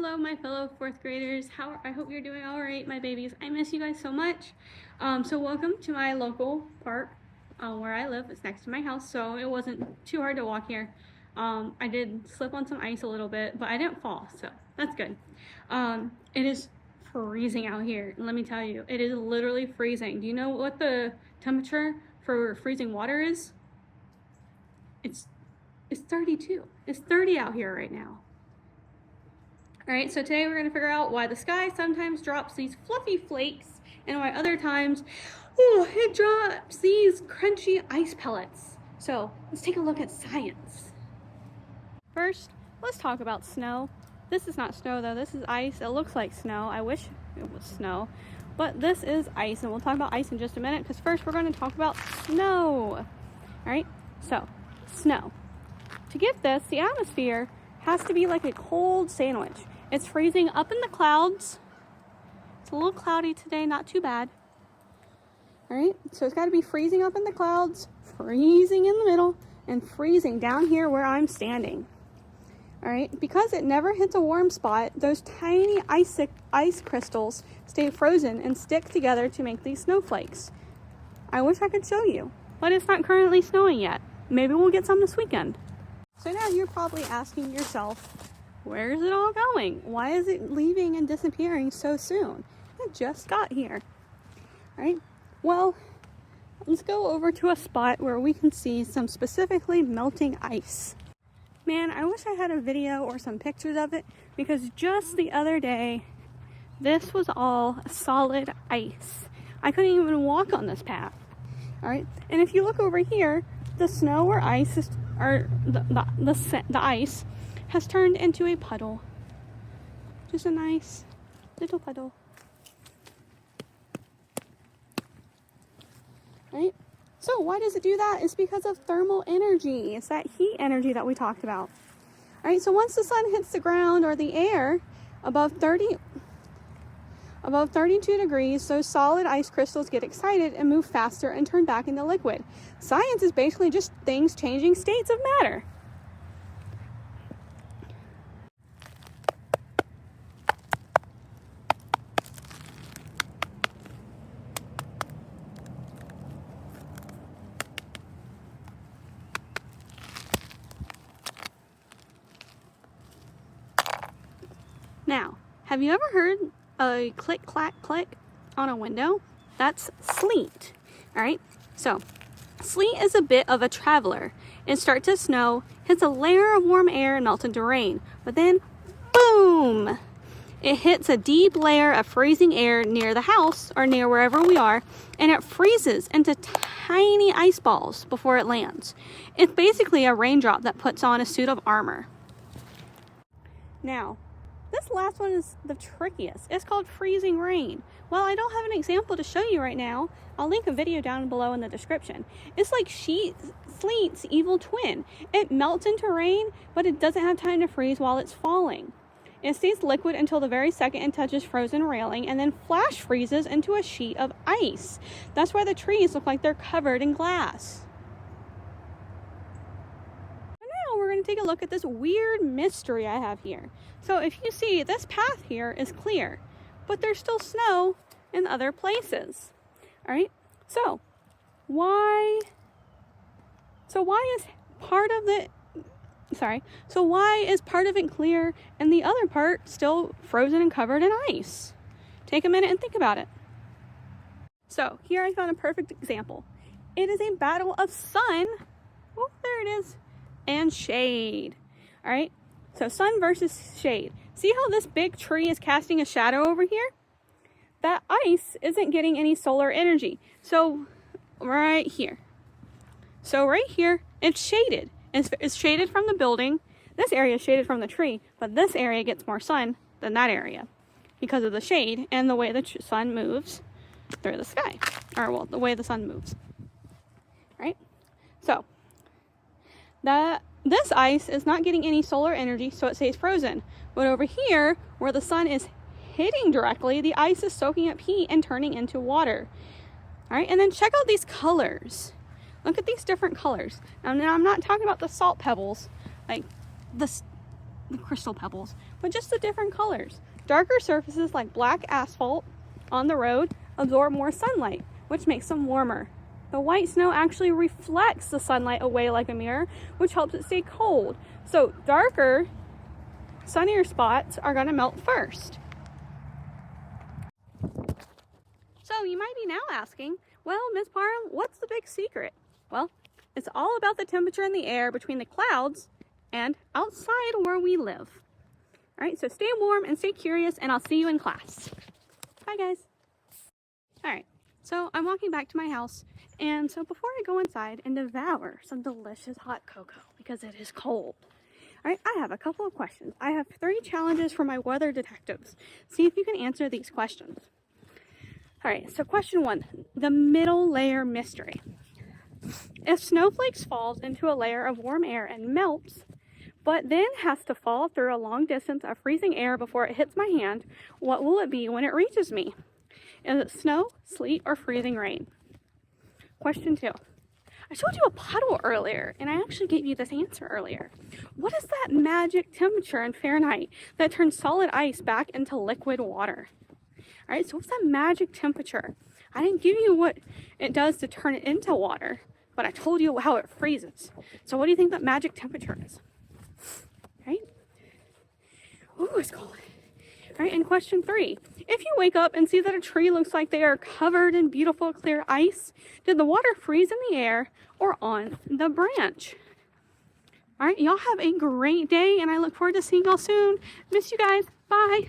Hello, my fellow fourth graders. I hope you're doing all right, my babies. I miss you guys so much. So welcome to my local park where I live. It's next to my house, so it wasn't too hard to walk here. I did slip on some ice a little bit, but I didn't fall, so that's good. It is freezing out here, and let me tell you, it is literally freezing. Do you know what the temperature for freezing water is? It's 32. It's 30 out here right now. All right, so today we're gonna figure out why the sky sometimes drops these fluffy flakes and why other times, it drops these crunchy ice pellets. So let's take a look at science. First, let's talk about snow. This is not snow though, this is ice. It looks like snow. I wish it was snow, but this is ice, and we'll talk about ice in just a minute because first we're gonna talk about snow. All right, so snow. To get this, the atmosphere has to be like a cold sandwich. It's freezing up in the clouds. It's a little cloudy today, not too bad. All right, so it's got to be freezing up in the clouds, freezing in the middle, and freezing down here where I'm standing. All right, because it never hits a warm spot, those tiny ice crystals stay frozen and stick together to make these snowflakes. I wish I could show you, but it's not currently snowing yet. Maybe we'll get some this weekend. So now you're probably asking yourself, where is it all going? Why is it leaving and disappearing so soon? It just got here. All right, well, let's go over to a spot where we can see some specifically melting ice. Man, I wish I had a video or some pictures of it because just the other day, this was all solid ice. I couldn't even walk on this path. All right, and if you look over here, the snow or ice is, or the ice has turned into a puddle. Just a nice little puddle. Right? So why does it do that? It's because of thermal energy. It's that heat energy that we talked about. All right, so once the sun hits the ground or the air above 32 degrees, those solid ice crystals get excited and move faster and turn back into liquid. Science is basically just things changing states of matter. Now, have you ever heard a click, clack, click on a window? That's sleet. All right, so sleet is a bit of a traveler. It starts to snow, hits a layer of warm air and melts into rain, but then boom, it hits a deep layer of freezing air near the house or near wherever we are, and it freezes into tiny ice balls before it lands. It's basically a raindrop that puts on a suit of armor. Now, this last one is the trickiest. It's called freezing rain. Well, I don't have an example to show you right now. I'll link a video down below in the description. It's like sleet's evil twin. It melts into rain, but it doesn't have time to freeze while it's falling. It stays liquid until the very second it touches frozen railing and then flash freezes into a sheet of ice. That's why the trees look like they're covered in glass. We're going to take a look at this weird mystery I have here. So if you see, this path here is clear, but there's still snow in other places. All right, so why is part of it clear and the other part still frozen and covered in ice? Take a minute and think about it. So here I found a perfect example. It is a battle of sun. Oh, there it is. And shade. All right, so sun versus shade. See how this big tree is casting a shadow over here? That ice isn't getting any solar energy. So right here, it's shaded. It's shaded from the building. This area is shaded from the tree, but this area gets more sun than that area because of the shade and the way the sun moves through the sky, or well, the way the sun moves. Right? So this ice is not getting any solar energy, so it stays frozen. But over here, where the sun is hitting directly, the ice is soaking up heat and turning into water. All right, and then check out these colors. Look at these different colors. Now I'm not talking about the salt pebbles, like the crystal pebbles, but just the different colors. Darker surfaces like black asphalt on the road absorb more sunlight, which makes them warmer. The white snow actually reflects the sunlight away like a mirror, which helps it stay cold. So darker, sunnier spots are going to melt first. So you might be now asking, well, Ms. Parham, what's the big secret? Well, it's all about the temperature in the air between the clouds and outside where we live. All right, so stay warm and stay curious, and I'll see you in class. Bye, guys. All right, so I'm walking back to my house, and so before I go inside and devour some delicious hot cocoa, because it is cold, all right, I have a couple of questions. I have 3 challenges for my weather detectives. See if you can answer these questions. All right, so question 1, the middle layer mystery. If snowflakes falls into a layer of warm air and melts, but then has to fall through a long distance of freezing air before it hits my hand, what will it be when it reaches me? Is it snow, sleet, or freezing rain? Question 2. I showed you a puddle earlier, and I actually gave you this answer earlier. What is that magic temperature in Fahrenheit that turns solid ice back into liquid water? All right, so what's that magic temperature? I didn't give you what it does to turn it into water, but I told you how it freezes. So what do you think that magic temperature is? Right? Ooh, it's cold. All right, and question 3. If you wake up and see that a tree looks like they are covered in beautiful clear ice, did the water freeze in the air or on the branch? All right, y'all have a great day, and I look forward to seeing y'all soon. Miss you guys. Bye.